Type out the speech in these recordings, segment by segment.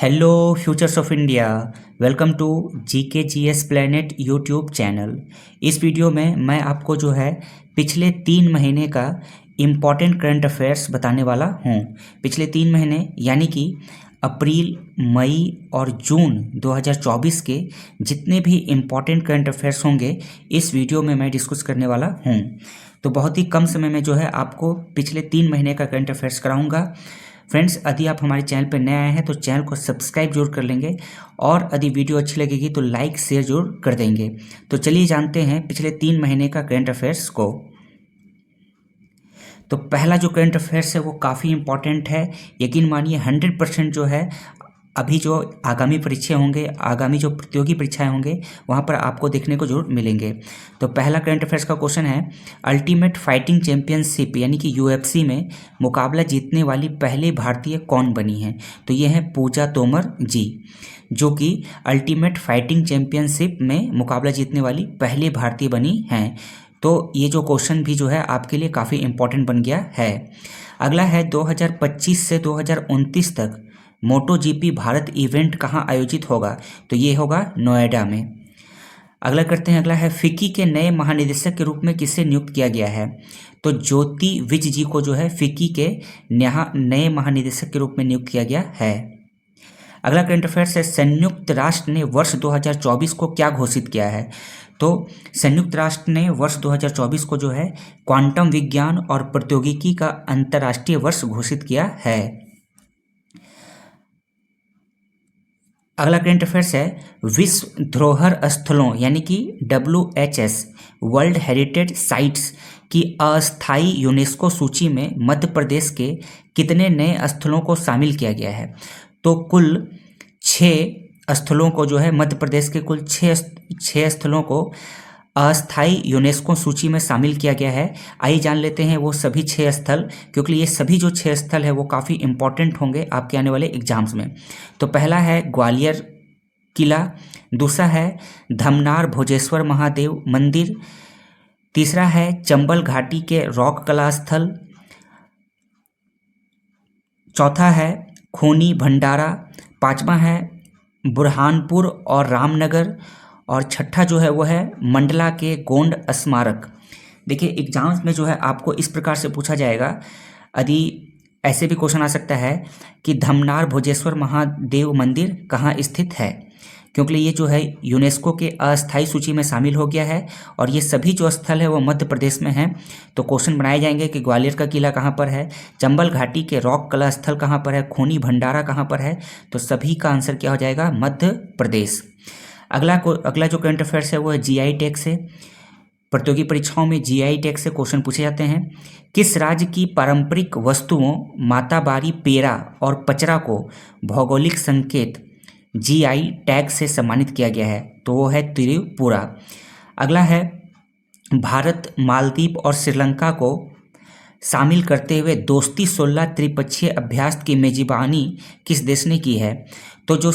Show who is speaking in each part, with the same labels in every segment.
Speaker 1: Hello futures of India. Welcome to GK GS planet YouTube channel. इस video में मैं आपको जो है पिछले 3 महीने का इम्पॉर्टेंट करंट अफेयर्स बताने वाला हूँ। पिछले 3 महीने यानी कि अप्रैल, मई और जून 2024 के जितने भी इम्पॉर्टेंट करंट अफेयर्स होंगे इस वीडियो में मैं डिस्कस करने वाला हूँ। तो बहुत ही कम समय में जो है आपको पिछले 3 महीने का करंट अफेयर्स कराऊँगा। फ्रेंड्स, यदि आप हमारे चैनल पर नए आए हैं तो चैनल को सब्सक्राइब जरूर कर लेंगे और यदि वीडियो अच्छी लगेगी तो लाइक शेयर जरूर कर देंगे। तो चलिए जानते हैं पिछले 3 महीने का करंट अफेयर्स को। तो पहला जो करंट अफेयर्स है वो काफ़ी इम्पॉर्टेंट है। यकीन मानिए 100% जो है अभी जो आगामी परीक्षाएं होंगे, आगामी जो प्रतियोगी परीक्षाएं होंगे वहाँ पर आपको देखने को जरूर मिलेंगे। तो पहला करंट अफेयर्स का क्वेश्चन है, अल्टीमेट फाइटिंग चैंपियनशिप यानी कि यूएफसी में मुकाबला जीतने वाली पहली भारतीय कौन बनी है? तो ये है पूजा तोमर जी, जो कि अल्टीमेट फाइटिंग चैंपियनशिप में मुकाबला जीतने वाली पहली भारतीय बनी हैं। तो ये जो क्वेश्चन भी जो है आपके लिए काफ़ी इम्पोर्टेंट बन गया है। अगला है 2025 से 2029 तक मोटो जीपी भारत इवेंट कहाँ आयोजित होगा? तो ये होगा नोएडा में। अगला करते हैं, अगला है फिक्की के नए महानिदेशक के रूप में किसे नियुक्त किया गया है? तो ज्योति विज जी को जो है फिक्की के नए महानिदेशक के रूप में नियुक्त किया गया है। अगला करंट अफेयर्स है, संयुक्त राष्ट्र ने वर्ष 2024 को क्या घोषित किया है? तो संयुक्त राष्ट्र ने वर्ष 2024 को जो है क्वांटम विज्ञान और प्रौद्योगिकी का अंतर्राष्ट्रीय वर्ष घोषित किया है। अगला करंट अफेयर्स है, विश्व धरोहर स्थलों यानी कि WHS वर्ल्ड हेरिटेज साइट्स की अस्थायी यूनेस्को सूची में मध्य प्रदेश के कितने नए स्थलों को शामिल किया गया है? तो कुल 6 स्थलों को जो है मध्य प्रदेश के कुल 6 स्थलों को अस्थायी यूनेस्को सूची में शामिल किया गया है। आइए जान लेते हैं वो सभी 6 स्थल, क्योंकि ये सभी जो 6 स्थल है वो काफ़ी इंपॉर्टेंट होंगे आपके आने वाले एग्जाम्स में। तो पहला है ग्वालियर किला, दूसरा है धमनार भोजेश्वर महादेव मंदिर, तीसरा है चंबल घाटी के रॉक कला स्थल, चौथा है खूनी भंडारा, पांचवा है बुरहानपुर और रामनगर, और छठा जो है वो है मंडला के गोंड स्मारक। देखिए एग्जाम्स में जो है आपको इस प्रकार से पूछा जाएगा, यदि ऐसे भी क्वेश्चन आ सकता है कि धमनार भोजेश्वर महादेव मंदिर कहाँ स्थित है, क्योंकि ये जो है यूनेस्को के अस्थायी सूची में शामिल हो गया है और ये सभी जो स्थल है वो मध्य प्रदेश में हैं। तो क्वेश्चन बनाए जाएंगे कि ग्वालियर का किला कहाँ पर है, चंबल घाटी के रॉक कला स्थल कहाँ पर है, खूनी भंडारा कहाँ पर है, तो सभी का आंसर क्या हो जाएगा? मध्य प्रदेश। अगला जो करंट अफेयर्स है वो है GI टैग से। प्रतियोगी परीक्षाओं में GI टैग से क्वेश्चन पूछे जाते हैं। किस राज्य की पारंपरिक वस्तुओं माताबारी पेरा और पचरा को भौगोलिक संकेत GI टैग से सम्मानित किया गया है? तो वो है त्रिपुरा। अगला है, भारत, मालदीव और श्रीलंका को शामिल करते हुए दोस्ती 16 त्रिपक्षीय अभ्यास की मेजबानी किस देश ने की है? तो जो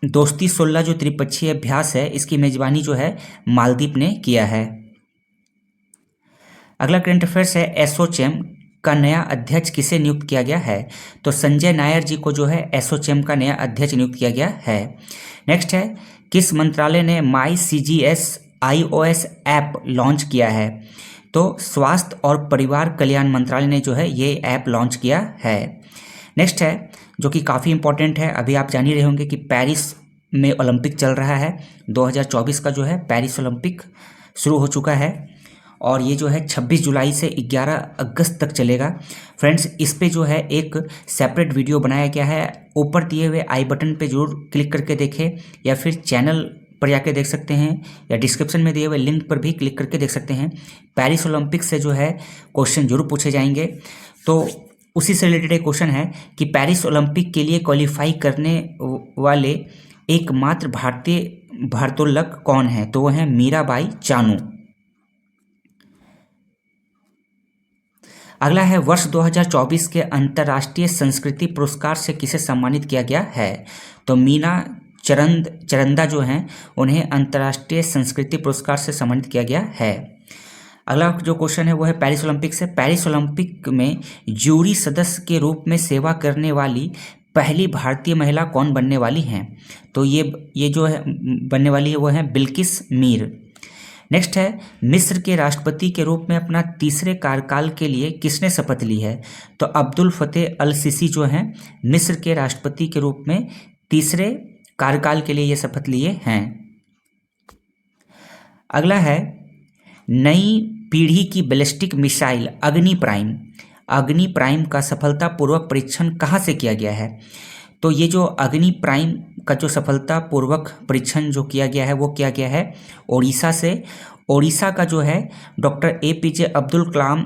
Speaker 1: दोस्ती 16 जो त्रिपक्षीय अभ्यास है इसकी मेजबानी जो है मालदीव ने किया है। अगला करंट अफेयर्स है, एसोचैम का नया अध्यक्ष किसे नियुक्त किया गया है? तो संजय नायर जी को जो है एसोचैम का नया अध्यक्ष नियुक्त किया गया है। नेक्स्ट है, किस मंत्रालय ने माई CGS iOS ऐप लॉन्च किया है? तो स्वास्थ्य और परिवार कल्याण मंत्रालय ने जो है ये ऐप लॉन्च किया है। नेक्स्ट है जो कि काफ़ी इंपॉर्टेंट है, अभी आप जान ही रहे होंगे कि पेरिस में ओलंपिक चल रहा है। 2024 का जो है पेरिस ओलंपिक शुरू हो चुका है और ये जो है 26 जुलाई से 11 अगस्त तक चलेगा। फ्रेंड्स, इस पे जो है एक सेपरेट वीडियो बनाया गया है, ऊपर दिए हुए आई बटन पे जरूर क्लिक करके देखें या फिर चैनल पर जाके देख सकते हैं या डिस्क्रिप्शन में दिए हुए लिंक पर भी क्लिक करके देख सकते हैं। पेरिस ओलंपिक से जो है क्वेश्चन जरूर पूछे जाएंगे। तो उसी से रिलेटेड एक क्वेश्चन है कि पेरिस ओलंपिक के लिए क्वालिफाई करने वाले एकमात्र भारतीय भारोत्तोलक कौन है? तो वो है मीराबाई चानू। अगला है, वर्ष 2024 के अंतर्राष्ट्रीय संस्कृति पुरस्कार से किसे सम्मानित किया गया है? तो मीना चरंदा जो हैं उन्हें अंतर्राष्ट्रीय संस्कृति पुरस्कार से सम्मानित किया गया है। अगला जो क्वेश्चन है वो है पेरिस ओलंपिक से। पेरिस ओलंपिक में जूरी सदस्य के रूप में सेवा करने वाली पहली भारतीय महिला कौन बनने वाली हैं? तो ये जो है बनने वाली है वो है बिल्किस मीर। नेक्स्ट है, मिस्र के राष्ट्रपति के रूप में अपना तीसरे कार्यकाल के लिए किसने शपथ ली है? तो अब्दुल फतेह अल सीसी जो हैं मिस्र के राष्ट्रपति के रूप में तीसरे कार्यकाल के लिए ये शपथ लिए हैं। अगला है, नई पीढ़ी की बैलिस्टिक मिसाइल अग्नि प्राइम का सफलतापूर्वक परीक्षण कहाँ से किया गया है? तो ये जो अग्नि प्राइम का जो सफलतापूर्वक परीक्षण जो किया गया है वो किया गया है ओडिशा से। ओडिशा का जो है डॉक्टर APJ अब्दुल कलाम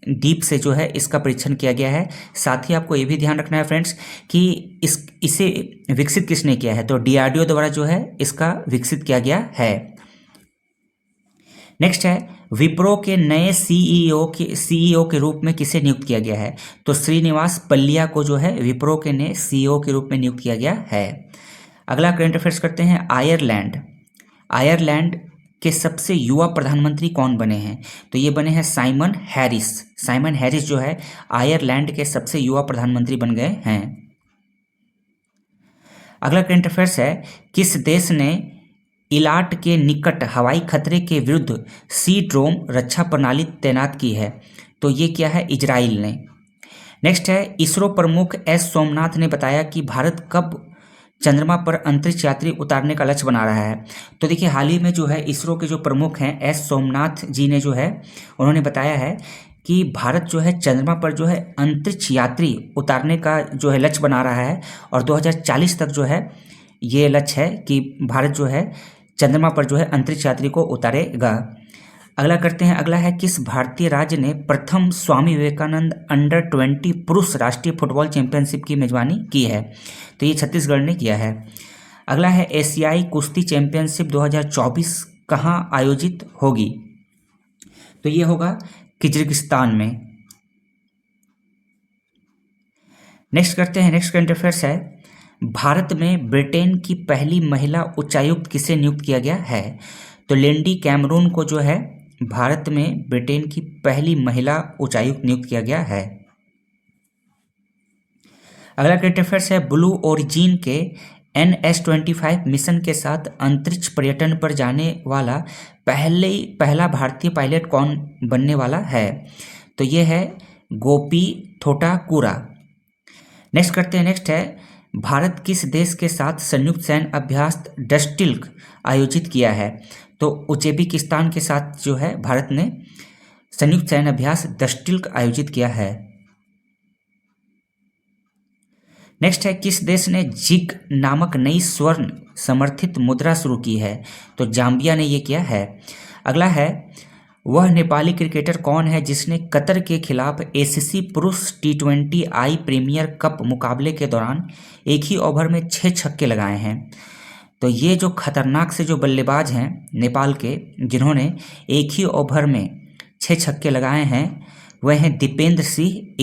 Speaker 1: द्वीप से जो है इसका परीक्षण किया गया है। साथ ही आपको ये भी ध्यान रखना है फ्रेंड्स कि इसे विकसित किसने किया है? तो DRDO द्वारा जो है इसका विकसित किया गया है। नेक्स्ट है, विप्रो के नए CEO के रूप में किसे नियुक्त किया गया है? तो श्रीनिवास पल्लिया को जो है विप्रो के नए CEO के रूप में नियुक्त किया गया है। अगला करंट अफेयर्स करते हैं। आयरलैंड के सबसे युवा प्रधानमंत्री कौन बने हैं? तो ये बने हैं साइमन हैरिस जो है आयरलैंड के सबसे युवा प्रधानमंत्री बन गए हैं। अगला करंट अफेयर्स है, किस देश ने इलाट के निकट हवाई खतरे के विरुद्ध सी ड्रोम रक्षा प्रणाली तैनात की है? तो ये क्या है? इजराइल ने। नेक्स्ट है, इसरो प्रमुख S सोमनाथ ने बताया कि भारत कब चंद्रमा पर अंतरिक्ष यात्री उतारने का लक्ष्य बना रहा है? तो देखिए हाल ही में जो है इसरो के जो प्रमुख हैं S सोमनाथ जी ने जो है उन्होंने बताया है कि भारत जो है चंद्रमा पर जो है अंतरिक्ष यात्री उतारने का जो है लक्ष्य बना रहा है और 2040 तक जो है ये लक्ष्य है कि भारत जो है चंद्रमा पर जो है अंतरिक्ष यात्री को उतारेगा। अगला करते हैं। अगला है, किस भारतीय राज्य ने प्रथम स्वामी विवेकानंद अंडर-20 पुरुष राष्ट्रीय फुटबॉल चैंपियनशिप की मेजबानी की है? तो ये छत्तीसगढ़ ने किया है। अगला है, एशियाई कुश्ती चैंपियनशिप 2024 कहाँ आयोजित होगी? तो ये होगा किर्गिस्तान में। नेक्स्ट करते हैं। नेक्स्ट करंट अफेयर्स है, भारत में ब्रिटेन की पहली महिला उच्चायुक्त किसे नियुक्त किया गया है? तो लिंडी कैमरून को जो है भारत में ब्रिटेन की पहली महिला उच्चायुक्त नियुक्त किया गया है। अगला करंट अफेयर्स है, ब्लू ओरिजिन के NS-25 मिशन के साथ अंतरिक्ष पर्यटन पर जाने वाला पहला भारतीय पायलट कौन बनने वाला है? तो ये है गोपी थोटाकुरा। नेक्स्ट करते हैं। नेक्स्ट है, भारत किस देश के साथ संयुक्त सैन्य अभ्यास डस्टिल्क आयोजित किया है? तो उज्बेकिस्तान के साथ जो है भारत ने संयुक्त सैन्य अभ्यास डस्टिल्क आयोजित किया है। नेक्स्ट है, किस देश ने जिग नामक नई स्वर्ण समर्थित मुद्रा शुरू की है? तो जाम्बिया ने ये किया है। अगला है, वह नेपाली क्रिकेटर कौन है जिसने कतर के खिलाफ ACC पुरुष T20I प्रीमियर कप मुकाबले के दौरान एक ही ओवर में 6 छक्के लगाए हैं? तो ये जो खतरनाक से जो बल्लेबाज हैं नेपाल के जिन्होंने एक ही ओवर में 6 छक्के लगाए हैं वह हैं दीपेंद्र सिंह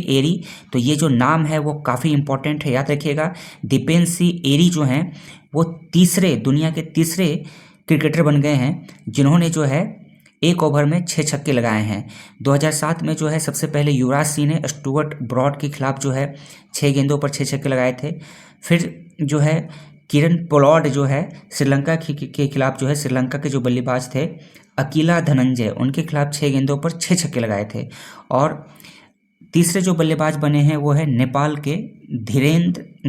Speaker 1: एरी। तो ये जो नाम है वो काफ़ी इम्पोर्टेंट है, याद रखिएगा। दीपेंद्र सिंह एरी जो हैं वो दुनिया के तीसरे क्रिकेटर बन गए हैं जिन्होंने जो है एक ओवर में 6 छक्के लगाए हैं। 2007 में जो है सबसे पहले युवराज सिंह ने स्टुअर्ट ब्रॉड के खिलाफ जो है 6 गेंदों पर 6 छक्के लगाए थे। फिर जो है किरण पोलार्ड जो है श्रीलंका के खिलाफ जो है श्रीलंका के जो बल्लेबाज थे अकीला धनंजय उनके खिलाफ 6 गेंदों पर 6 छक्के लगाए थे। और तीसरे जो बल्लेबाज बने हैं वो है नेपाल के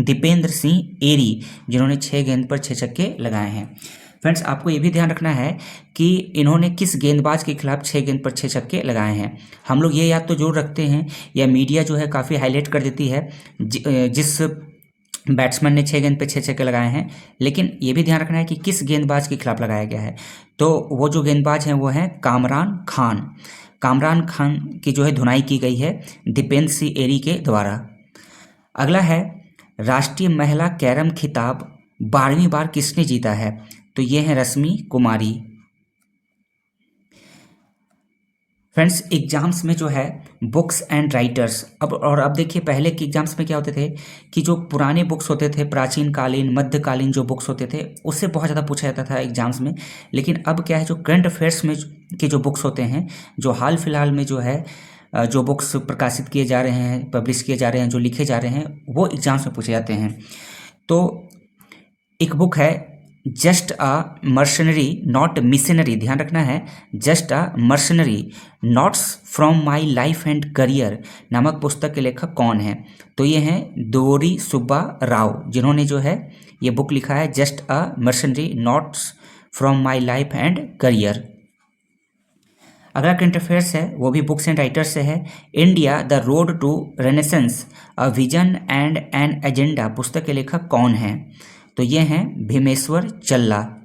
Speaker 1: दीपेंद्र सिंह एरी जिन्होंने 6 गेंद पर 6 छक्के लगाए हैं। फ्रेंड्स, आपको ये भी ध्यान रखना है कि इन्होंने किस गेंदबाज के खिलाफ 6 गेंद पर 6 छक्के लगाए हैं। हम लोग ये याद तो जरूर रखते हैं या मीडिया जो है काफ़ी हाईलाइट कर देती है जिस बैट्समैन ने 6 गेंद पर 6 छक्के लगाए हैं, लेकिन ये भी ध्यान रखना है कि किस गेंदबाज के खिलाफ लगाया गया है। तो वो जो गेंदबाज हैं वो हैं कामरान खान की जो है धुनाई की गई है दीपेंद्र सिंह एरी के द्वारा। अगला है, राष्ट्रीय महिला कैरम खिताब 12वीं बार किसने जीता है? तो ये है रश्मि कुमारी। फ्रेंड्स, एग्जाम्स में जो है बुक्स एंड राइटर्स अब देखिए पहले के एग्जाम्स में क्या होते थे कि जो पुराने बुक्स होते थे प्राचीन कालीन मध्यकालीन जो बुक्स होते थे उससे बहुत ज़्यादा पूछा जाता था एग्जाम्स में। लेकिन अब क्या है जो करंट अफेयर्स में के जो बुक्स होते हैं जो हाल फिलहाल में जो है जो बुक्स प्रकाशित किए जा रहे हैं, पब्लिश किए जा रहे हैं, जो लिखे जा रहे हैं, वो एग्जाम्स में पूछे जाते हैं। तो एक बुक है just a mercenary not missionary, ध्यान रखना है, just a mercenary notes from my life and career नामक पुस्तक के लेखक कौन है? तो ये हैं दोरी सुब्बा राव, जिन्होंने जो है ये बुक लिखा है just a mercenary notes from my life and career. अगला करंट अफेयर्स है, वो भी बुक्स एंड राइटर्स से है। India the road to renaissance a vision and an agenda पुस्तक के लेखक कौन हैं? तो ये हैं भीमेश्वर चल्ला।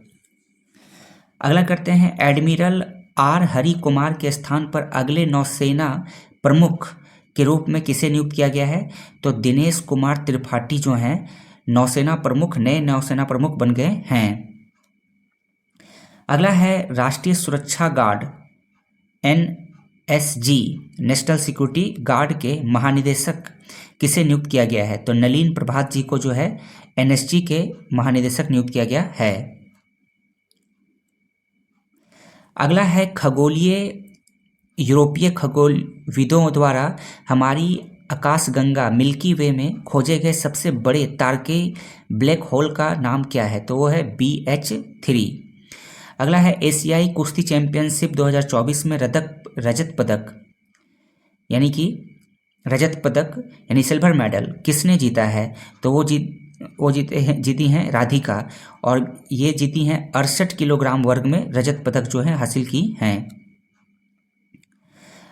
Speaker 1: अगला करते हैं, एडमिरल आर हरि कुमार के स्थान पर अगले नौसेना प्रमुख के रूप में किसे नियुक्त किया गया है? तो दिनेश कुमार त्रिपाठी जो हैं नौसेना प्रमुख, नए नौसेना प्रमुख बन गए हैं। अगला है राष्ट्रीय सुरक्षा guard NSG national security guard के महानिदेशक किसे नियुक्त किया गया है? तो नलिन प्रभात जी को जो है NSG के महानिदेशक नियुक्त किया गया है। अगला है खगोलीय यूरोपीय खगोलविदों द्वारा हमारी आकाशगंगा मिल्की वे में खोजे गए सबसे बड़े तारकीय ब्लैक होल का नाम क्या है? तो वो है BH3। अगला है एशियाई कुश्ती चैंपियनशिप 2024 में रजत पदक यानी सिल्वर मेडल किसने जीता है? तो वो जीती हैं राधिका, और ये जीती हैं 68 किलोग्राम वर्ग में रजत पदक जो है हासिल की हैं।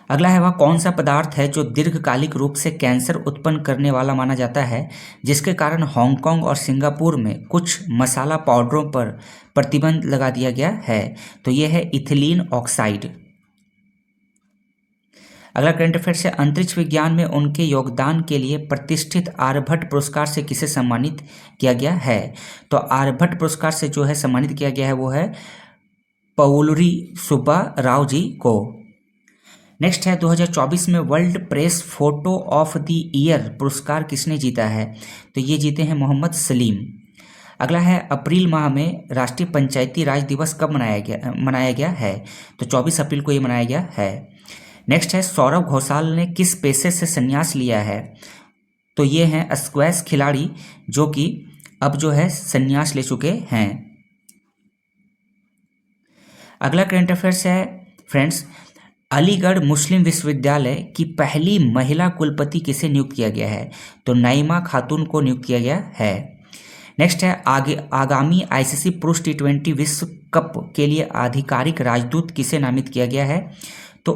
Speaker 1: अगला है, वह कौन सा पदार्थ है जो दीर्घकालिक रूप से कैंसर उत्पन्न करने वाला माना जाता है, जिसके कारण हांगकांग और सिंगापुर में कुछ मसाला पाउडरों पर प्रतिबंध लगा दिया गया है? तो यह है इथिलीन ऑक्साइड। अगला करंट अफेयर्स है, अंतरिक्ष विज्ञान में उनके योगदान के लिए प्रतिष्ठित आर्यभट्ट पुरस्कार से किसे सम्मानित किया गया है? तो आर्यभट्ट पुरस्कार से जो है सम्मानित किया गया है वो है पवुलुरी सुब्बा राव जी को। नेक्स्ट है, 2024 में world press photo of the year पुरस्कार किसने जीता है? तो ये जीते हैं मोहम्मद सलीम। अगला है, अप्रैल माह में राष्ट्रीय पंचायती राज दिवस कब मनाया गया है? तो 24 अप्रैल को ये मनाया गया है। नेक्स्ट है, सौरव घोषाल ने किस पेशे से संन्यास लिया है? तो ये हैं स्क्वैश खिलाड़ी जो कि अब जो है संन्यास ले चुके हैं। अगला करंट अफेयर्स है फ्रेंड्स, अलीगढ़ मुस्लिम विश्वविद्यालय की पहली महिला कुलपति किसे नियुक्त किया गया है? तो नाइमा खातून को नियुक्त किया गया है। नेक्स्ट है, आगामी ICC पुरुष T20 विश्व कप के लिए आधिकारिक राजदूत किसे नामित किया गया है? तो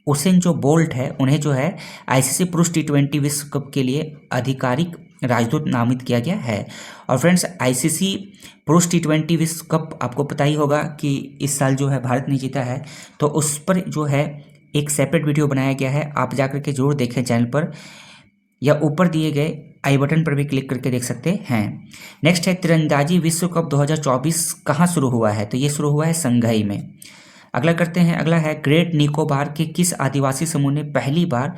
Speaker 1: उसेन जो बोल्ट है उन्हें जो है ICC पुरुष T20 विश्व कप के लिए आधिकारिक राजदूत नामित किया गया है। और फ्रेंड्स, ICC पुरुष T20 विश्व कप आपको पता ही होगा कि इस साल जो है भारत ने जीता है, तो उस पर जो है एक सेपरेट वीडियो बनाया गया है, आप जाकर के जरूर देखें चैनल पर, या ऊपर दिए गए आई बटन पर भी क्लिक करके देख सकते हैं। नेक्स्ट है, तीरंदाजी विश्व कप 2024 कहाँ शुरू हुआ है? तो ये शुरू हुआ है संघई में। अगला करते हैं, अगला है, ग्रेट निकोबार के किस आदिवासी समूह ने पहली बार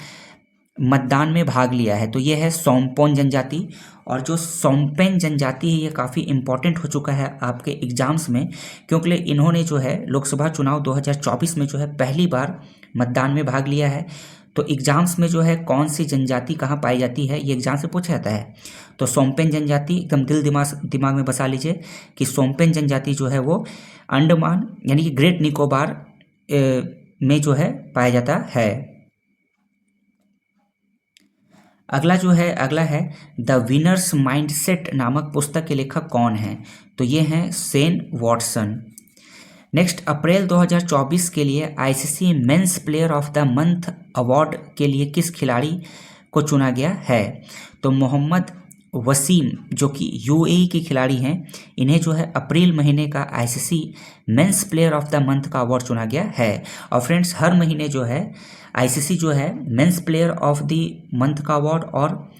Speaker 1: मतदान में भाग लिया है? तो ये है सोमपोन जनजाति। और जो सोमपेन जनजाति है ये काफ़ी इम्पॉर्टेंट हो चुका है आपके एग्जाम्स में, क्योंकि इन्होंने जो है लोकसभा चुनाव 2024 में जो है पहली बार मतदान में भाग लिया है। तो एग्जाम्स में जो है कौन सी जनजाति कहाँ पाई जाती है ये एग्जाम से पूछा जाता है। तो सोमपेन जनजाति एकदम दिमाग में बसा लीजिए कि सोमपेन जनजाति जो है वो अंडमान यानी कि ग्रेट निकोबार में जो है पाया जाता है। अगला है द विनर्स माइंडसेट नामक पुस्तक के लेखक कौन हैं? तो ये हैं सेन वॉटसन। नेक्स्ट, अप्रैल 2024 के लिए ICC men's player of the month award के लिए किस खिलाड़ी को चुना गया है? तो मोहम्मद वसीम जो कि UAE के खिलाड़ी हैं, इन्हें जो है अप्रैल महीने का ICC men's player of the month का अवार्ड चुना गया है। और फ्रेंड्स, हर महीने जो है ICC जो है men's player of the month का अवार्ड और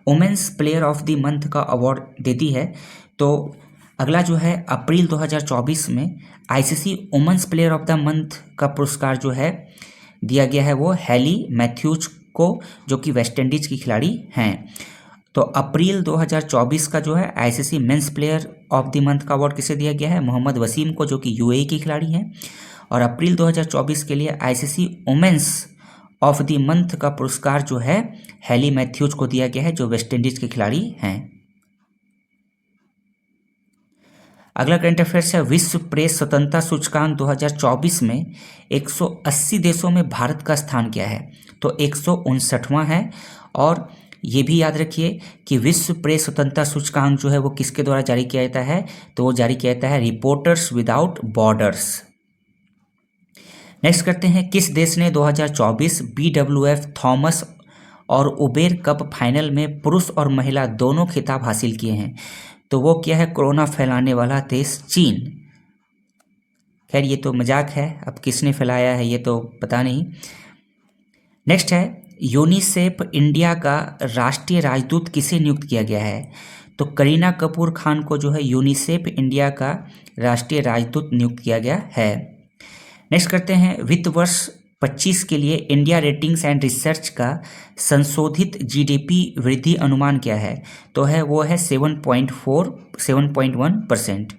Speaker 1: women's player of the month का अवार्ड देती है। तो अगला जो है अप्रैल 2024 में ICC women's player of the month का पुरस्कार जो है दिया गया है वो हैली मैथ्यूज को, जो कि वेस्ट इंडीज की खिलाड़ी हैं। तो अप्रैल 2024 का जो है ICC men's player of the month का अवार्ड किसे दिया गया है? मोहम्मद वसीम को, जो कि UAE की खिलाड़ी हैं। और अप्रैल 2024 के लिए ICC women's of the month का पुरस्कार जो है हैली मैथ्यूज को दिया गया है, जो वेस्ट इंडीज के खिलाड़ी हैं। अगला करंट अफेयर्स है, विश्व प्रेस स्वतंत्रता सूचकांक 2024 में 180 देशों में भारत का स्थान क्या है? तो 159वां है। और ये भी याद रखिए कि विश्व प्रेस स्वतंत्रता सूचकांक जो है वो किसके द्वारा जारी किया जाता है? तो वो जारी किया जाता है रिपोर्टर्स विदाउट बॉर्डर्स। नेक्स्ट करते हैं, किस देश ने 2024 BWF थॉमस और उबेर कप फाइनल में पुरुष और महिला दोनों खिताब हासिल किए हैं? तो वो क्या है? कोरोना फैलाने वाला देश चीन। खैर ये तो मजाक है, अब किसने फैलाया है ये तो पता नहीं। नेक्स्ट है, यूनिसेफ इंडिया का राष्ट्रीय राजदूत किसे नियुक्त किया गया है? तो करीना कपूर खान को जो है यूनिसेफ इंडिया का राष्ट्रीय राजदूत नियुक्त किया गया है। नेक्स्ट करते हैं, वित्त वर्ष 25 के लिए इंडिया रेटिंग्स एंड रिसर्च का संशोधित GDP वृद्धि अनुमान क्या है? तो वो है 7.1%।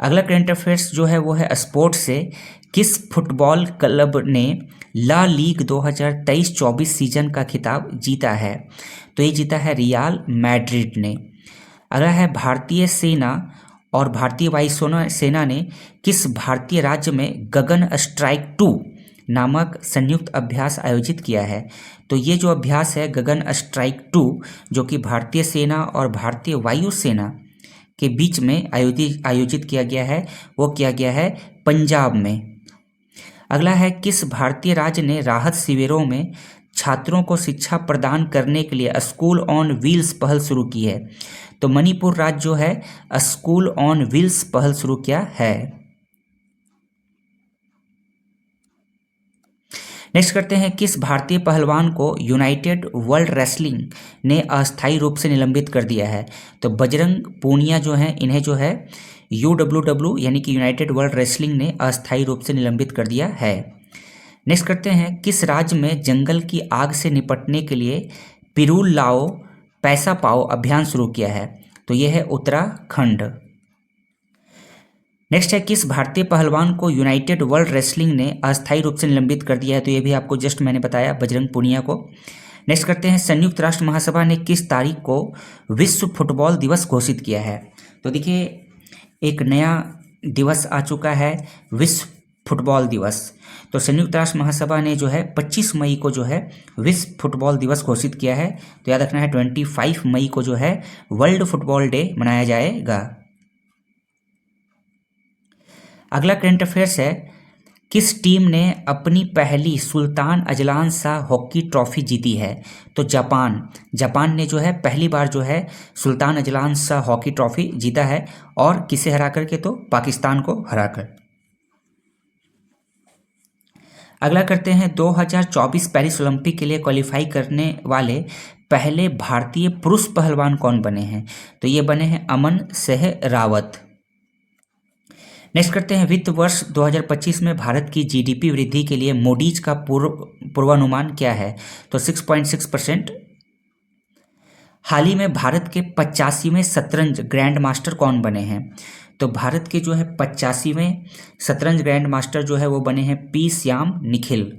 Speaker 1: अगला करंट अफेयर्स जो है वो है स्पोर्ट्स से, किस फुटबॉल क्लब ने ला लीग 2023-24 सीजन का खिताब जीता है? तो ये जीता है रियल मैड्रिड ने। अगला है, भारतीय सेना और भारतीय वायु सेना ने किस भारतीय राज्य में गगन स्ट्राइक 2 नामक संयुक्त अभ्यास आयोजित किया है? तो ये जो अभ्यास है गगन स्ट्राइक 2 जो कि भारतीय सेना और भारतीय वायु सेना के बीच में आयोजित किया गया है, वो किया गया है पंजाब में। अगला है, किस भारतीय राज्य ने राहत शिविरों में छात्रों को शिक्षा प्रदान करने के लिए स्कूल ऑन व्हील्स पहल शुरू की है? तो मणिपुर राज्य जो है स्कूल ऑन व्हील्स पहल शुरू किया है। नेक्स्ट करते हैं, किस भारतीय पहलवान को यूनाइटेड वर्ल्ड रेसलिंग ने अस्थायी रूप से निलंबित कर दिया है? तो बजरंग पूनिया जो है, इन्हें जो है UWW यानी कि यूनाइटेड वर्ल्ड रेसलिंग ने अस्थायी रूप से निलंबित कर दिया है। नेक्स्ट करते हैं, किस राज्य में जंगल की आग से निपटने के लिए पिरूल लाओ पैसा पाओ अभियान शुरू किया है? तो यह है उत्तराखंड। नेक्स्ट है, किस भारतीय पहलवान को यूनाइटेड वर्ल्ड रेसलिंग ने अस्थायी रूप से निलंबित कर दिया है? तो ये भी आपको जस्ट मैंने बताया, बजरंग पूनिया को। नेक्स्ट करते हैं, संयुक्त राष्ट्र महासभा ने किस तारीख को विश्व फुटबॉल दिवस घोषित किया है? तो देखिए एक नया दिवस आ चुका है, विश्व फुटबॉल दिवस। तो संयुक्त राष्ट्र महासभा ने जो है 25 मई को जो है विश्व फुटबॉल दिवस घोषित किया है। तो याद रखना है 25 मई को जो है वर्ल्ड फुटबॉल डे मनाया जाएगा। अगला करंट अफेयर्स है, किस टीम ने अपनी पहली Sultan Azlan Shah hockey trophy जीती है? तो जापान ने जो है पहली बार जो है Sultan Azlan Shah hockey trophy जीता है। और किसे हरा करके? तो पाकिस्तान को हराकर। अगला करते हैं, 2024 पेरिस ओलंपिक के लिए क्वालिफाई करने वाले पहले भारतीय पुरुष पहलवान कौन बने हैं? तो ये बने हैं अमन सहरावत। नेक्स्ट करते हैं, वित्त वर्ष 2025 में भारत की GDP वृद्धि के लिए मोडीज का पूर्वानुमान क्या है? तो 6.6%। हाल ही में भारत के 85वें शतरंज ग्रैंड मास्टर कौन बने हैं? तो भारत के जो है 85वें शतरंज ग्रैंड मास्टर जो है वो बने हैं P श्याम निखिल।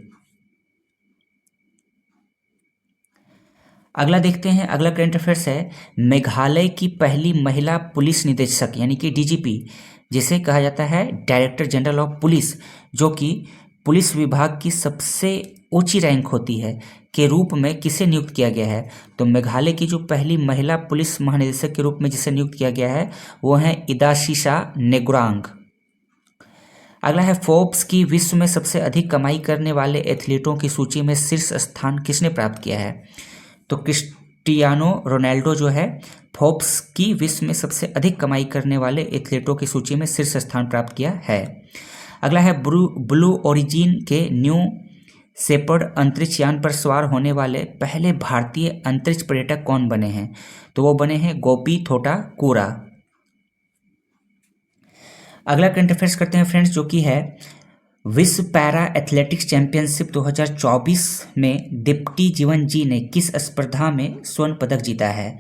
Speaker 1: अगला देखते हैं, अगला करंट अफेयर्स है, मेघालय की पहली महिला पुलिस निदेशक यानी कि DGP, जिसे कहा जाता है डायरेक्टर जनरल ऑफ पुलिस, जो कि पुलिस विभाग की सबसे ऊंची रैंक होती है, के रूप में किसे नियुक्त किया गया है? तो मेघालय की जो पहली महिला पुलिस महानिदेशक के रूप में जिसे नियुक्त किया गया है वो है इदाशीशा नेग्रांग। अगला है, फोर्ब्स की विश्व में सबसे अधिक कमाई करने वाले एथलीटों की सूची में शीर्ष स्थान किसने प्राप्त किया है? तो क्रिस्टियानो रोनाल्डो जो है फोर्ब्स की विश्व में सबसे अधिक कमाई करने वाले एथलीटों की सूची में शीर्ष स्थान प्राप्त किया है। अगला है, ब्लू ओरिजिन के न्यू शेपर्ड अंतरिक्ष यान पर सवार होने वाले पहले भारतीय अंतरिक्ष पर्यटक कौन बने हैं? तो वो बने हैं गोपी थोटा कूरा। अगला करंट अफेयर्स करते हैं फ्रेंड्स, जो कि है विश्व पैरा एथलेटिक्स चैंपियनशिप 2024 में दीप्ति जीवन जी ने किस स्पर्धा में स्वर्ण पदक जीता है?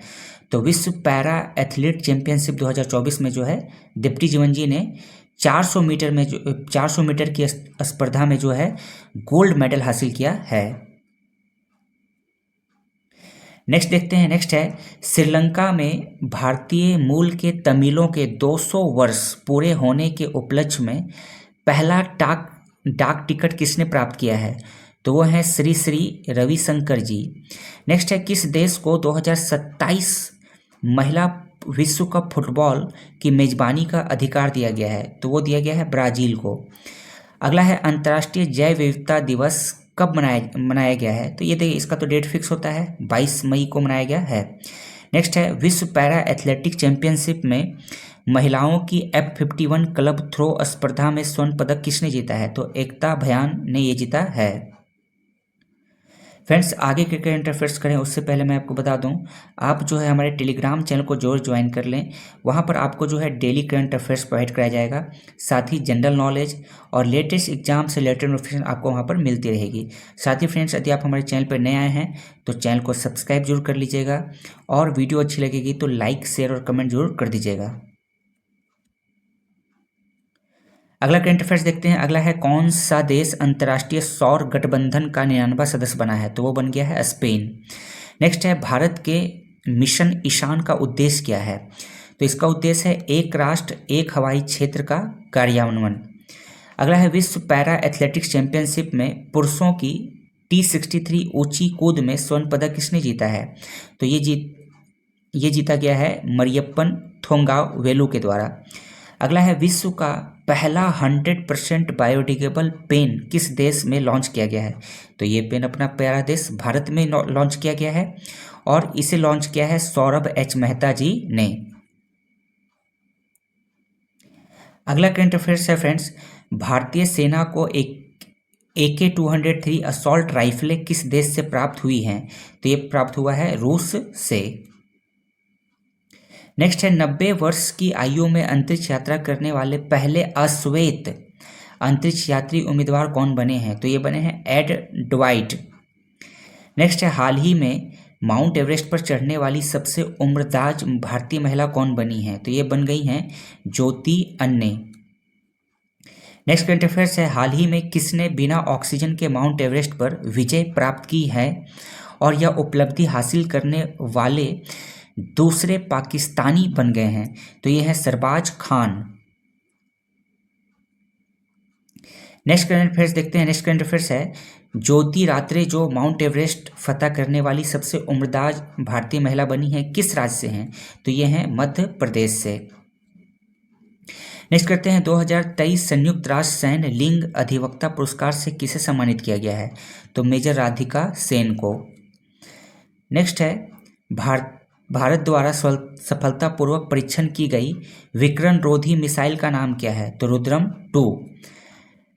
Speaker 1: तो विश्व पैरा एथलीट चैंपियनशिप 2024 में जो है दीप्ति जीवन जी ने 400 मीटर में जो 400 मीटर की स्पर्धा में जो है गोल्ड मेडल हासिल किया है। नेक्स्ट देखते हैं, नेक्स्ट है श्रीलंका में भारतीय मूल के तमिलों के 200 वर्ष पूरे होने के उपलक्ष्य में पहला डाक टिकट किसने प्राप्त किया है? तो वो है श्री श्री रविशंकर जी। नेक्स्ट है किस देश को 2027 महिला विश्व कप फुटबॉल की मेजबानी का अधिकार दिया गया है? तो वो दिया गया है ब्राजील को। अगला है अंतर्राष्ट्रीय जैव विविधता दिवस कब मनाया गया है? तो ये देखिए इसका तो डेट फिक्स होता है, 22 मई को मनाया गया है। नेक्स्ट है विश्व पैरा एथलेटिक चैंपियनशिप में महिलाओं की F51 क्लब थ्रो स्पर्धा में स्वर्ण पदक किसने जीता है? तो एकता भयान ने ये जीता है। फ्रेंड्स, आगे के करंट अफेयर्स करें उससे पहले मैं आपको बता दूं, आप जो है हमारे टेलीग्राम चैनल को जरूर ज्वाइन कर लें। वहां पर आपको जो है डेली करंट अफेयर्स प्रोवाइड कराया जाएगा, साथ ही जनरल नॉलेज और लेटेस्ट एग्जाम से रिलेटेड नोटिफिकेशन आपको वहां पर मिलती रहेगी। साथ ही फ्रेंड्स, यदि आप हमारे चैनल पर नए आए हैं तो चैनल को सब्सक्राइब जरूर कर लीजिएगा, और वीडियो अच्छी लगेगी तो लाइक शेयर और कमेंट जरूर कर दीजिएगा। अगला करंट अफेयर्स देखते हैं। अगला है कौन सा देश अंतर्राष्ट्रीय सौर गठबंधन का 99वां सदस्य बना है? तो वो बन गया है स्पेन। नेक्स्ट है भारत के मिशन ईशान का उद्देश्य क्या है? तो इसका उद्देश्य है एक राष्ट्र एक हवाई क्षेत्र का कार्यान्वयन। अगला है विश्व पैरा एथलेटिक्स चैंपियनशिप में पुरुषों की T63 ऊंची कूद में स्वर्ण पदक किसने जीता है? तो ये जीता गया है मरियप्पन थोंगाव वेलू के द्वारा। अगला है विश्व का पहला 100% बायोडिग्रेडेबल पेन किस देश में लॉन्च किया गया है? तो ये पेन अपना प्यारा देश भारत में लॉन्च किया गया है, और इसे लॉन्च किया है सौरभ एच मेहता जी ने। अगला करंट अफेयर्स है फ्रेंड्स, भारतीय सेना को एक AK-203 असॉल्ट राइफलें किस देश से प्राप्त हुई हैं? तो ये प्राप्त हुआ है रूस से। नेक्स्ट है 90 वर्ष की आयु में अंतरिक्ष यात्रा करने वाले पहले अश्वेत अंतरिक्ष यात्री उम्मीदवार कौन बने हैं? तो ये बने हैं एड ड्वाइट। नेक्स्ट है हाल ही में माउंट एवरेस्ट पर चढ़ने वाली सबसे उम्रदराज भारतीय महिला कौन बनी है? तो ये बन गई हैं ज्योति अन्ने। नेक्स्ट करंट अफेयर्स है हाल ही में किसने बिना ऑक्सीजन के माउंट एवरेस्ट पर विजय प्राप्त की है, और यह उपलब्धि हासिल करने वाले दूसरे पाकिस्तानी बन गए हैं? तो ये है सरबाज खान। नेक्स्ट करंट अफेयर्स देखते हैं। नेक्स्ट करंट अफेयर्स है ज्योति रात्रे जो माउंट एवरेस्ट फतह करने वाली सबसे उम्रदराज भारतीय महिला बनी है किस राज्य से हैं? तो ये हैं मध्य प्रदेश से। नेक्स्ट करते हैं 2023 संयुक्त राष्ट्र सैन्य लिंग अधिवक्ता पुरस्कार से किसे सम्मानित किया गया है? तो मेजर राधिका सेन को। नेक्स्ट है भारत द्वारा सफलतापूर्वक परीक्षण की गई विकिरण रोधी मिसाइल का नाम क्या है? तो रुद्रम 2।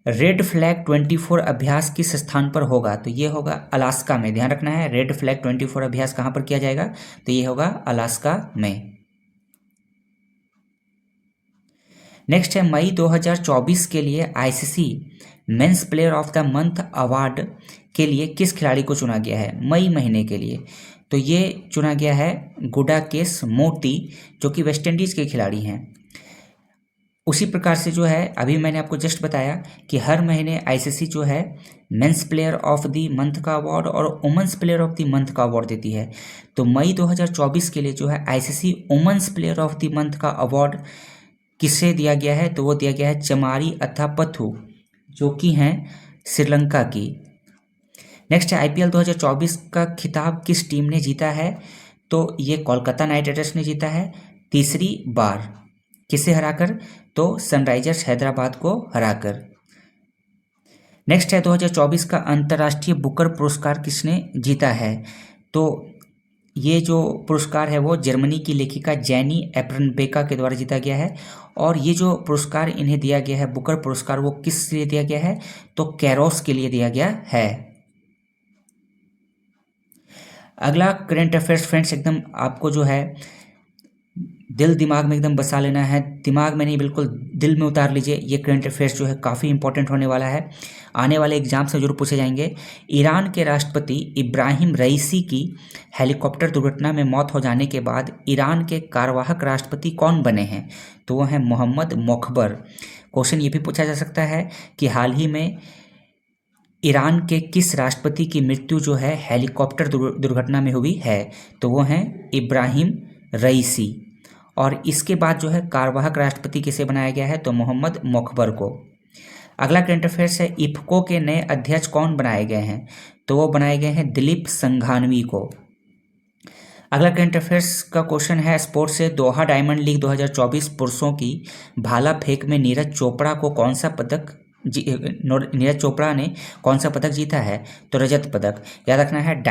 Speaker 1: रेड फ्लैग 24 अभ्यास किस स्थान पर होगा? तो ये होगा अलास्का में। ध्यान रखना है, रेड फ्लैग 24 अभ्यास कहाँ पर किया जाएगा? तो ये होगा अलास्का में। नेक्स्ट है मई 2024 के लिए ICC men's player of the month award के लिए किस खिलाड़ी को चुना गया है मई महीने के लिए? तो ये चुना गया है गुडाकेश मोती, जो कि वेस्ट इंडीज़ के खिलाड़ी हैं। उसी प्रकार से जो है अभी मैंने आपको जस्ट बताया कि हर महीने ICC जो है men's player of the month का अवार्ड और women's player of the month का अवार्ड देती है। तो मई 2024 के लिए जो है ICC women's player of the month का अवार्ड किसे दिया गया है? तो वो दिया गया है चमारी अथापथु, जो कि हैं श्रीलंका की। नेक्स्ट है IPL 2024 का खिताब किस टीम ने जीता है? तो ये कोलकाता नाइट राइडर्स ने जीता है तीसरी बार। किसे हराकर? तो सनराइजर्स हैदराबाद को हराकर। नेक्स्ट है 2024 का अंतर्राष्ट्रीय बुकर पुरस्कार किसने जीता है? तो ये जो पुरस्कार है वो जर्मनी की लेखिका जेनी एप्रनबेका के द्वारा जीता गया है, और ये जो पुरस्कार इन्हें दिया गया है बुकर पुरस्कार, वो किस लिए दिया गया है? तो कैरोस के लिए दिया गया है। अगला करंट अफेयर्स फ्रेंड्स एकदम आपको जो है दिल दिमाग में एकदम बसा लेना है, दिमाग में नहीं बिल्कुल दिल में उतार लीजिए। ये करंट अफेयर्स जो है काफ़ी इंपॉर्टेंट होने वाला है, आने वाले एग्जाम से जरूर पूछे जाएंगे। ईरान के राष्ट्रपति इब्राहिम रईसी की हेलीकॉप्टर दुर्घटना में मौत हो जाने के बाद ईरान के कार्यवाहक राष्ट्रपति कौन बने हैं? तो वो हैं मोहम्मद मोखबर। क्वेश्चन ये भी पूछा जा सकता है कि हाल ही में ईरान के किस राष्ट्रपति की मृत्यु जो है हेलीकॉप्टर दुर्घटना में हुई है? तो वो हैं इब्राहिम रईसी। और इसके बाद जो है कार्यवाहक राष्ट्रपति किसे बनाया गया है? तो मोहम्मद मोखबर को। अगला करंट अफेयर्स है, इफ्को के नए अध्यक्ष कौन बनाए गए हैं? तो वो बनाए गए हैं दिलीप संघानवी को। अगला करंट अफेयर्स का क्वेश्चन है स्पोर्ट्स से, दोहा डायमंड लीग 2024 पुरुषों की भाला फेंक में नीरज चोपड़ा ने कौन सा पदक जीता है? तो रजत पदक। याद रखना है,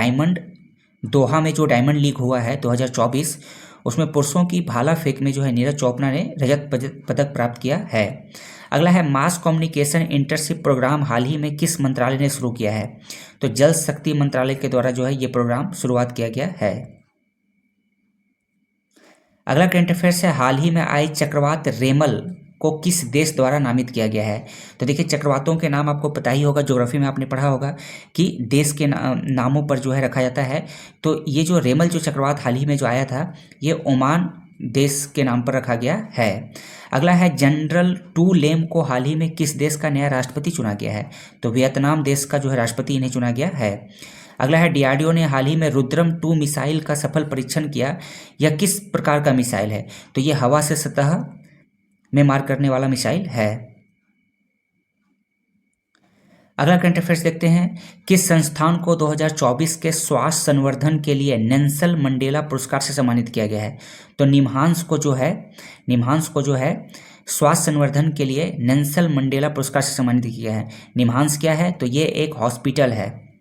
Speaker 1: दोहा में जो डायमंड लीग हुआ है 2024, उसमें पुरुषों की भाला फेंक में जो है नीरज चोपड़ा ने रजत पदक प्राप्त किया है। अगला है, मास कम्युनिकेशन इंटर्नशिप प्रोग्राम हाल ही में किस मंत्रालय ने शुरू किया है? तो जल शक्ति मंत्रालय के द्वारा जो है ये प्रोग्राम शुरुआत किया गया है। अगला करंट अफेयर्स है, हाल ही में आई चक्रवात रेमल को किस देश द्वारा नामित किया गया है? तो देखिए, चक्रवातों के नाम आपको पता ही होगा, ज्योग्राफी में आपने पढ़ा होगा कि देश के नामों पर जो है रखा जाता है। तो ये जो रेमल जो चक्रवात हाल ही में जो आया था, ये ओमान देश के नाम पर रखा गया है। अगला है, जनरल टू लेम को हाल ही में किस देश का नया राष्ट्रपति चुना गया है? तो वियतनाम देश का जो है राष्ट्रपति इन्हें चुना गया है। अगला है, डीआरडीओ ने हाल ही में रुद्रम 2 मिसाइल का सफल परीक्षण किया। यह किस प्रकार का मिसाइल है? तो यह हवा से सतह में मार करने वाला मिसाइल है। अगला करंट अफेयर्स देखते हैं, किस संस्थान को 2024 के स्वास्थ्य संवर्धन के लिए नेल्सन मंडेला पुरस्कार से सम्मानित किया गया है? तो निम्हांस को जो है स्वास्थ्य संवर्धन के लिए नेल्सन मंडेला पुरस्कार से सम्मानित किया गया है। निम्हांस क्या है? तो ये एक हॉस्पिटल है।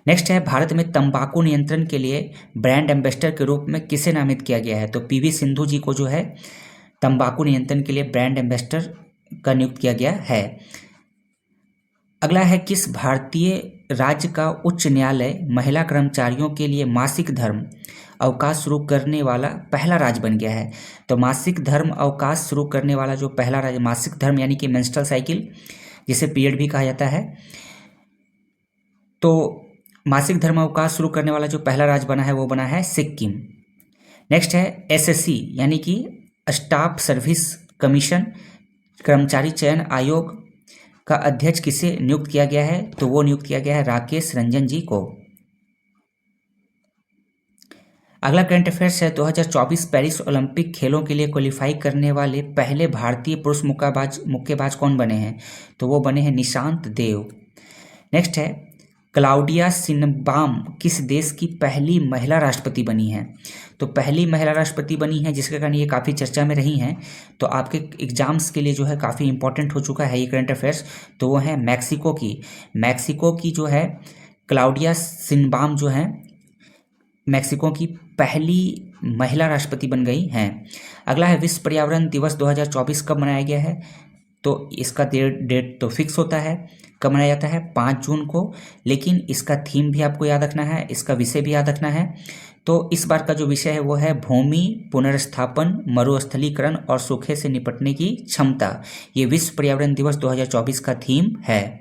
Speaker 1: नेक्स्ट है, भारत में तंबाकू नियंत्रण के लिए ब्रांड एम्बेसडर के रूप में किसे नामित किया गया है? तो पीवी सिंधु जी को जो है तंबाकू नियंत्रण के लिए ब्रांड एम्बेसडर का नियुक्त किया गया है। अगला है, किस भारतीय राज्य का उच्च न्यायालय महिला कर्मचारियों के लिए मासिक धर्म अवकाश शुरू करने वाला पहला राज्य बन गया है? तो मासिक धर्म अवकाश शुरू करने वाला जो पहला राज्य, मासिक धर्म यानी कि मेंस्ट्रुअल साइकिल, जिसे पीरियड भी कहा जाता है, तो मासिक धर्म अवकाश शुरू करने वाला जो पहला राज्य बना है वो बना है सिक्किम। नेक्स्ट है, एसएससी यानी कि स्टाफ सर्विस कमीशन कर्मचारी चयन आयोग का अध्यक्ष किसे नियुक्त किया गया है? तो वो नियुक्त किया गया है राकेश रंजन जी को। अगला करंट अफेयर्स है, 2024 पेरिस ओलंपिक खेलों के लिए क्वालिफाई करने वाले पहले भारतीय पुरुष मुक्केबाज कौन बने हैं? तो वो बने हैं निशांत देव। नेक्स्ट है, क्लाउडिया शिनबाम किस देश की पहली महिला राष्ट्रपति बनी है? तो पहली महिला राष्ट्रपति बनी है, जिसके कारण ये काफ़ी चर्चा में रही हैं। तो आपके एग्जाम्स के लिए जो है काफ़ी इंपॉर्टेंट हो चुका है ये करंट अफेयर्स। तो वो है मैक्सिको की जो है क्लाउडिया शिनबाम जो है मैक्सिको की पहली महिला राष्ट्रपति बन गई हैं। अगला है, विश्व पर्यावरण दिवस 2024 कब मनाया गया है? तो इसका डेट तो फिक्स होता है, कब मनाया जाता है? 5 जून को। लेकिन इसका थीम भी आपको याद रखना है, इसका विषय भी याद रखना है। तो इस बार का जो विषय है वो है भूमि पुनर्स्थापन, मरुस्थलीकरण और सूखे से निपटने की क्षमता। ये विश्व पर्यावरण दिवस 2024 का थीम है।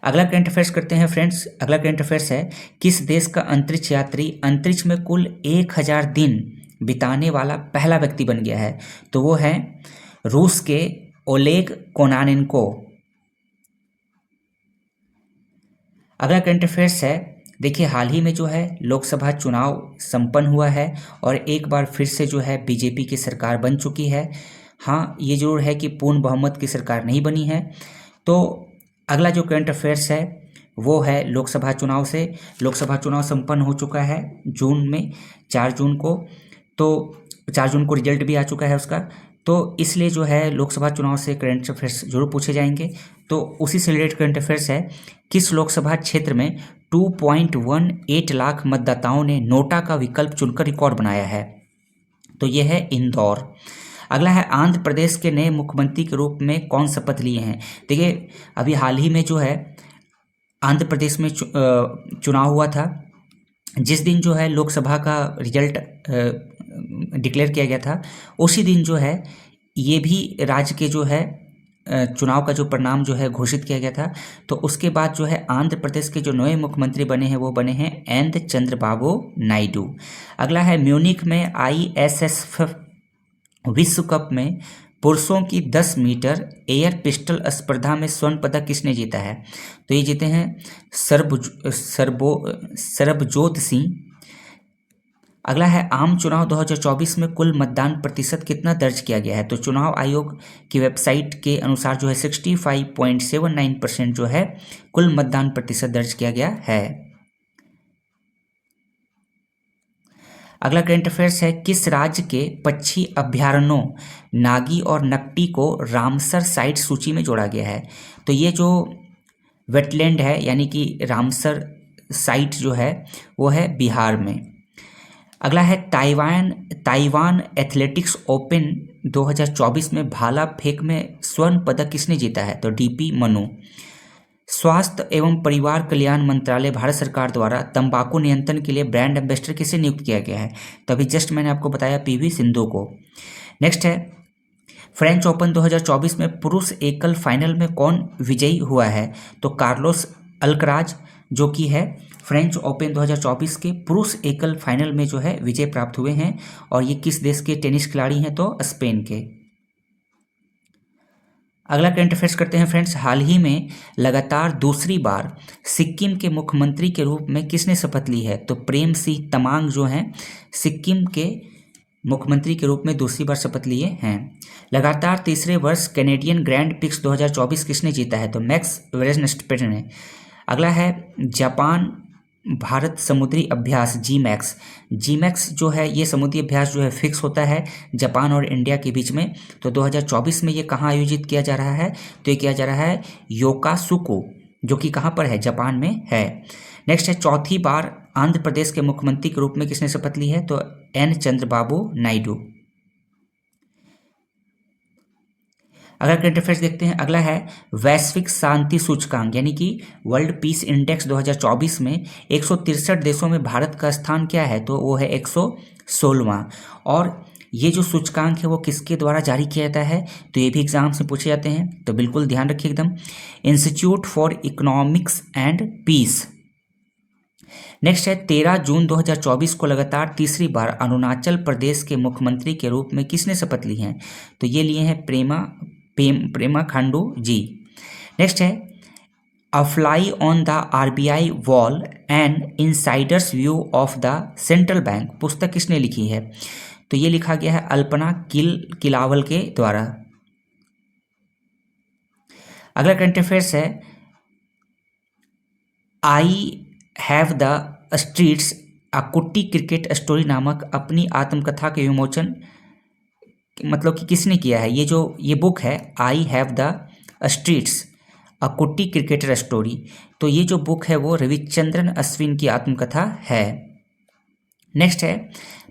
Speaker 1: अगला करंट अफेयर्स करते हैं फ्रेंड्स। अगला करंट अफेयर्स है, किस देश का अंतरिक्ष यात्री अंतरिक्ष में कुल 1000 दिन बिताने वाला पहला व्यक्ति बन गया है? तो वो है रूस के ओलेग कोनानेंको। अगला करंट अफेयर्स है, देखिए हाल ही में जो है लोकसभा चुनाव संपन्न हुआ है और एक बार फिर से जो है बीजेपी की सरकार बन चुकी है। हाँ, ये जरूर है कि पूर्ण बहुमत की सरकार नहीं बनी है। तो अगला जो करंट अफेयर्स है वो है लोकसभा चुनाव से। लोकसभा चुनाव संपन्न हो चुका है जून में, 4 जून को। तो 4 जून को रिजल्ट भी आ चुका है उसका। तो इसलिए जो है लोकसभा चुनाव से करंट अफेयर्स जरूर पूछे जाएंगे। तो उसी से रिलेटेड करंट अफेयर्स है, किस लोकसभा क्षेत्र में 2.18 लाख मतदाताओं ने नोटा का विकल्प चुनकर रिकॉर्ड बनाया है? तो यह है इंदौर। अगला है, आंध्र प्रदेश के नए मुख्यमंत्री के रूप में कौन शपथ लिए हैं? देखिए अभी हाल ही में जो है आंध्र प्रदेश में चुनाव हुआ था। जिस दिन जो है लोकसभा का रिजल्ट डिक्लेयर किया गया था, उसी दिन जो है ये भी राज्य के जो है चुनाव का जो परिणाम जो है घोषित किया गया था। तो उसके बाद जो है आंध्र प्रदेश के जो नए मुख्यमंत्री बने हैं वो बने हैं एन चंद्रबाबू नायडू। अगला है म्यूनिख में ISSF विश्व कप में पुरुषों की 10 मीटर एयर पिस्टल स्पर्धा में स्वर्ण पदक किसने जीता है? तो ये जीते हैं सरबजोत सिंह। अगला है आम चुनाव 2024 में कुल मतदान प्रतिशत कितना दर्ज किया गया है? तो चुनाव आयोग की वेबसाइट के अनुसार जो है 65.79% जो है कुल मतदान प्रतिशत दर्ज किया गया है। अगला करंट अफेयर्स है, किस राज्य के पक्षी अभ्यारण्यों नागी और नकटी को रामसर साइट सूची में जोड़ा गया है? तो ये जो वेटलैंड है यानी कि रामसर साइट जो है वो है बिहार में। अगला है ताइवान एथलेटिक्स ओपन 2024 में भाला फेंक में स्वर्ण पदक किसने जीता है? तो DP मनु। स्वास्थ्य एवं परिवार कल्याण मंत्रालय भारत सरकार द्वारा तंबाकू नियंत्रण के लिए ब्रांड एम्बेसडर किसे नियुक्त किया गया है? तो अभी जस्ट मैंने आपको बताया PV सिंधु को। नेक्स्ट है, फ्रेंच ओपन 2024 में पुरुष एकल फाइनल में कौन विजयी हुआ है? तो कार्लोस अल्कराज जो कि है फ्रेंच ओपन 2024 के पुरुष एकल फाइनल में जो है विजय प्राप्त हुए हैं। और ये किस देश के टेनिस खिलाड़ी हैं? तो स्पेन के। अगला करंट अफेयर्स करते हैं फ्रेंड्स, हाल ही में लगातार दूसरी बार सिक्किम के मुख्यमंत्री के रूप में किसने शपथ ली है? तो प्रेम सिंह तमांग जो हैं सिक्किम के मुख्यमंत्री के रूप में दूसरी बार शपथ लिए हैं। लगातार तीसरे वर्ष कैनेडियन ग्रैंड प्रिक्स 2024 किसने जीता है? तो मैक्स वर्स्टेपेन ने। अगला है, जापान भारत समुद्री अभ्यास GMAX जो है ये समुद्री अभ्यास जो है फिक्स होता है जापान और इंडिया के बीच में। तो 2024 में ये कहाँ आयोजित किया जा रहा है? तो ये किया जा रहा है योकोसुको जो कि कहाँ पर है? जापान में है। नेक्स्ट है, चौथी बार आंध्र प्रदेश के मुख्यमंत्री के रूप में किसने शपथ ली है? तो N चंद्रबाबू नायडू। अगर करंट अफेयर्स देखते हैं, अगला है वैश्विक शांति सूचकांक यानी कि वर्ल्ड पीस इंडेक्स 2024 में 163 देशों में भारत का स्थान क्या है? तो वो है 116वां। और ये जो सूचकांक है वो किसके द्वारा जारी किया जाता है? तो ये भी एग्जाम से पूछे जाते हैं, तो बिल्कुल ध्यान रखिए एकदम, institute for economics and peace. Next है, 13 जून 2024 को लगातार तीसरी बार अरुणाचल प्रदेश के मुख्यमंत्री के रूप में किसने शपथ ली है? तो ये लिए हैं प्रेमा खांडू जी। नेक्स्ट है, a fly on the RBI wall an insider's view of the central bank पुस्तक किसने लिखी है? तो ये लिखा गया है अल्पना किलावल के द्वारा। अगला करंट अफेयर्स है, आई हैव द स्ट्रीट्स अ कुट्टी क्रिकेट स्टोरी नामक अपनी आत्मकथा के विमोचन मतलब कि किसने किया है? ये बुक है आई हैव द स्ट्रीट्स अ कुट्टी क्रिकेटर स्टोरी। तो ये जो बुक है वो रविचंद्रन अश्विन की आत्मकथा है। नेक्स्ट है,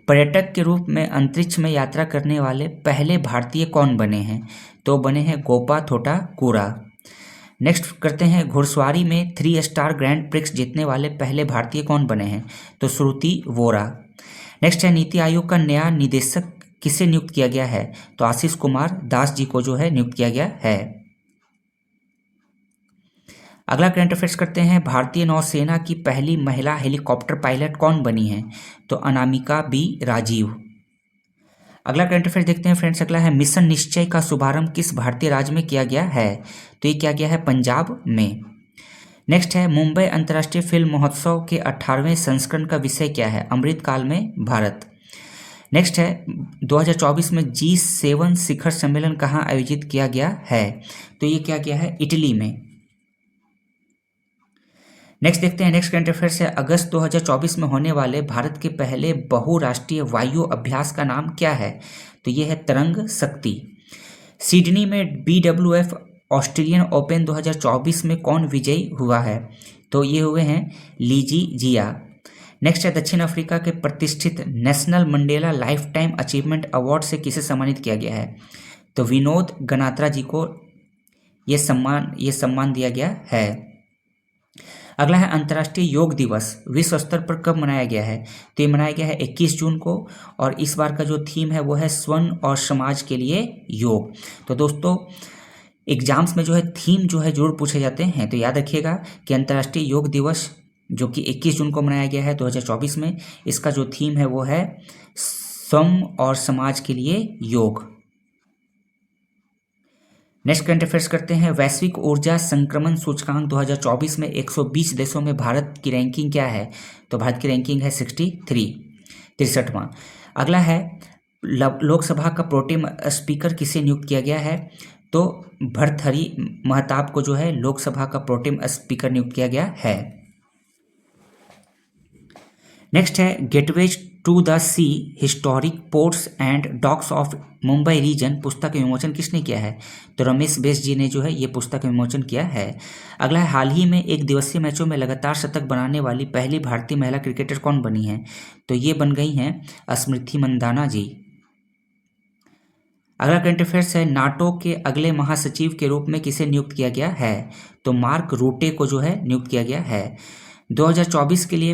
Speaker 1: पर्यटक के रूप में अंतरिक्ष में यात्रा करने वाले पहले भारतीय कौन बने हैं? तो बने हैं गोपा थोटा कुरा। नेक्स्ट करते हैं, घुड़सवारी में 3 स्टार ग्रैंड प्रिक्स जीतने वाले पहले भारतीय कौन बने हैं? तो श्रुति वोरा। नेक्स्ट है, नीति आयोग का नया निदेशक किसे नियुक्त किया गया है? तो आशीष कुमार दास जी को जो है नियुक्त किया गया है। अगला करंट अफेयर्स करते हैं, भारतीय नौसेना की पहली महिला हेलीकॉप्टर पायलट कौन बनी है? तो अनामिका बी राजीव। अगला करंट अफेयर्स देखते हैं फ्रेंड्स, अगला है मिशन निश्चय का शुभारंभ किस भारतीय राज्य में किया गया है? तो ये किया गया है पंजाब में। नेक्स्ट है, मुंबई अंतर्राष्ट्रीय फिल्म महोत्सव के 18वें संस्करण का विषय क्या है? अमृतकाल में भारत। नेक्स्ट है, 2024 में G7 शिखर सम्मेलन कहाँ आयोजित किया गया है? तो ये किया गया है इटली में। नेक्स्ट देखते हैं, नेक्स्ट करंट अफेयर्स है, अगस्त 2024 में होने वाले भारत के पहले बहुराष्ट्रीय वायु अभ्यास का नाम क्या है? तो ये है तरंग शक्ति। सिडनी में BWF ऑस्ट्रेलियन ओपन 2024 में कौन विजयी हुआ है? तो ये हुए हैं लीजी जिया। नेक्स्ट है, दक्षिण अफ्रीका के प्रतिष्ठित national Mandela life time achievement award से किसे सम्मानित किया गया है? तो विनोद गनात्रा जी को ये सम्मान दिया गया है। अगला है अंतर्राष्ट्रीय योग दिवस विश्व स्तर पर कब मनाया गया है? तो ये मनाया गया है 21 जून को, और इस बार का जो थीम है वो है स्वर्ण और समाज के लिए योग। तो दोस्तों एग्जाम्स में जो है थीम जो है जरूर पूछे जाते हैं, तो याद रखिएगा कि अंतर्राष्ट्रीय योग दिवस जो कि 21 जून को मनाया गया है 2024 में, इसका जो थीम है वो है स्वर्ण और समाज के लिए योग। नेक्स्ट करंट अफेयर्स करते हैं। वैश्विक ऊर्जा संक्रमण सूचकांक 2024 में 120 देशों में भारत की रैंकिंग क्या है? तो भारत की रैंकिंग है 63वां। अगला है लोकसभा का प्रोटेम स्पीकर किसे नियुक्त किया गया है? तो भर्तृहरि महताब को जो है लोकसभा का प्रोटेम स्पीकर नियुक्त किया गया है। नेक्स्ट है gateways to the sea historic ports and docks of Mumbai region पुस्तक का विमोचन किसने किया है? तो रमेश बेस जी ने जो है ये पुस्तक का विमोचन किया है। अगला है हाल ही में एक दिवसीय मैचों में लगातार शतक बनाने वाली पहली भारतीय महिला क्रिकेटर कौन बनी है? तो ये बन गई हैं स्मृति मंदाना जी। अगला करंट अफेयर्स है नाटो के अगले महासचिव के रूप में किसे नियुक्त किया गया है? तो मार्क रूटे को जो है नियुक्त किया गया है। 2024 के लिए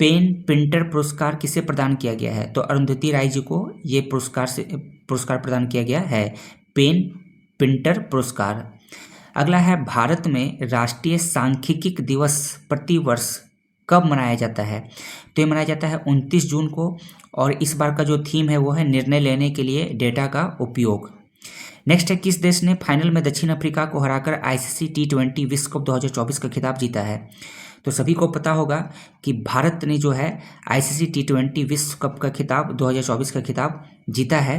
Speaker 1: पेन पिंटर पुरस्कार किसे प्रदान किया गया है? तो अरुंधति राय जी को ये पुरस्कार प्रदान किया गया है, पेन पिंटर पुरस्कार। अगला है भारत में राष्ट्रीय सांख्यिकी दिवस प्रतिवर्ष कब मनाया जाता है? तो ये मनाया जाता है 29 जून को, और इस बार का जो थीम है वो है निर्णय लेने के लिए डेटा का उपयोग। नेक्स्ट है किस देश ने फाइनल में दक्षिण अफ्रीका को हराकर ICC T20 विश्व कप 2024 का खिताब जीता है? तो सभी को पता होगा कि भारत ने जो है ICC T20 विश्व कप का खिताब 2024 का खिताब जीता है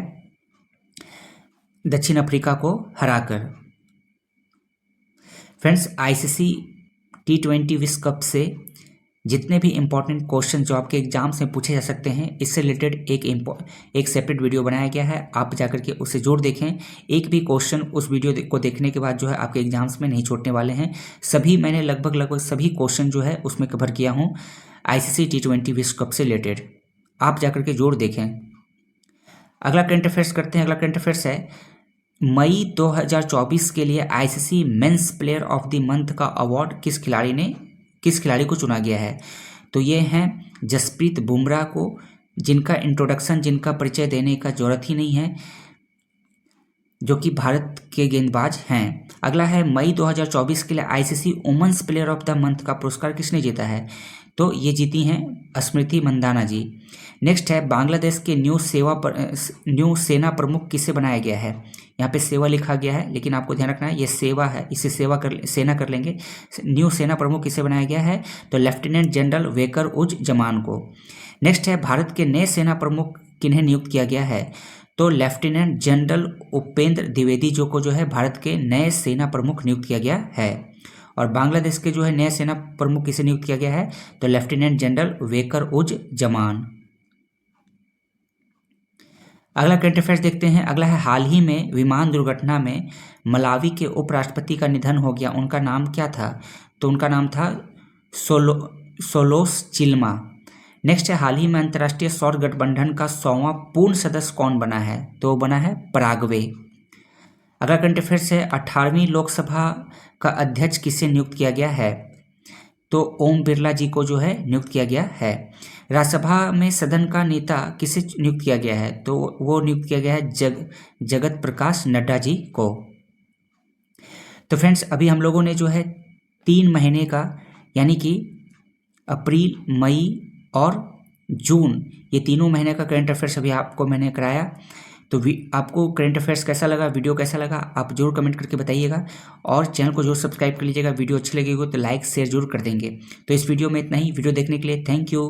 Speaker 1: दक्षिण अफ्रीका को हराकर। फ्रेंड्स ICC T20 विश्व कप से जितने भी इंपॉर्टेंट क्वेश्चन जो आपके एग्जाम्स में पूछे जा सकते हैं, इससे रिलेटेड एक सेपरेट वीडियो बनाया गया है, आप जाकर के उसे जरूर देखें। एक भी क्वेश्चन उस वीडियो को देखने के बाद जो है आपके एग्जाम्स में नहीं छूटने वाले हैं। सभी मैंने लगभग सभी क्वेश्चन जो है उसमें कवर किया हूँ ICC T20 विश्व कप से रिलेटेड, आप जाकर के जरूर देखें। अगला करंट अफेयर्स करते हैं। अगला करंट अफेयर्स है मई 2024 के लिए ICC men's player of the month का अवार्ड किस खिलाड़ी को चुना गया है? तो ये हैं जसप्रीत बुमराह को, जिनका परिचय देने का जरूरत ही नहीं है, जो कि भारत के गेंदबाज हैं। अगला है मई 2024 के लिए ICC women's player of the month का पुरस्कार किसने जीता है? तो ये जीती हैं स्मृति मंदाना जी। नेक्स्ट है बांग्लादेश के न्यू सेना प्रमुख किसे बनाया गया है? यहाँ पे सेवा लिखा गया है, लेकिन आपको ध्यान रखना है ये सेवा है, इसे सेना कर लेंगे। न्यू सेना प्रमुख किसे बनाया गया है? तो लेफ्टिनेंट जनरल वेकर उज जमान को। नेक्स्ट है भारत के नए सेना प्रमुख किन्हें नियुक्त किया गया है? तो लेफ्टिनेंट जनरल उपेंद्र द्विवेदी जो है भारत के नए सेना प्रमुख नियुक्त किया गया है। और बांग्लादेश के जो है नए सेना प्रमुख किसे नियुक्त किया गया है? तो लेफ्टिनेंट जनरल वेकर उज जमान। अगला करंट अफेयर्स देखते हैं। अगला है हाल ही में विमान दुर्घटना में मलावी के उपराष्ट्रपति का निधन हो गया, उनका नाम क्या था? तो उनका नाम था सोलोस चिल्मा। नेक्स्ट है हाल ही में अंतर्राष्ट्रीय सौर गठबंधन का 100वां पूर्ण सदस्य कौन बना है? तो बना है पराग्वे। अगला करंट अफेयर्स है 18वीं लोकसभा का अध्यक्ष किसे नियुक्त किया गया है? तो ओम बिरला जी को जो है नियुक्त किया गया है। राज्यसभा में सदन का नेता किसे नियुक्त किया गया है? तो वो नियुक्त किया गया है जगत प्रकाश नड्डा जी को। तो फ्रेंड्स अभी हम लोगों ने जो है 3 महीने का यानी कि अप्रैल, मई और जून, ये तीनों महीने का करंट अफेयर्स अभी आपको मैंने कराया। तो आपको करंट अफेयर्स कैसा लगा, वीडियो कैसा लगा, आप जरूर कमेंट करके बताइएगा, और चैनल को जरूर सब्सक्राइब कर लीजिएगा। वीडियो अच्छी लगेगी तो लाइक शेयर जरूर कर देंगे। तो इस वीडियो में इतना ही। वीडियो देखने के लिए थैंक यू।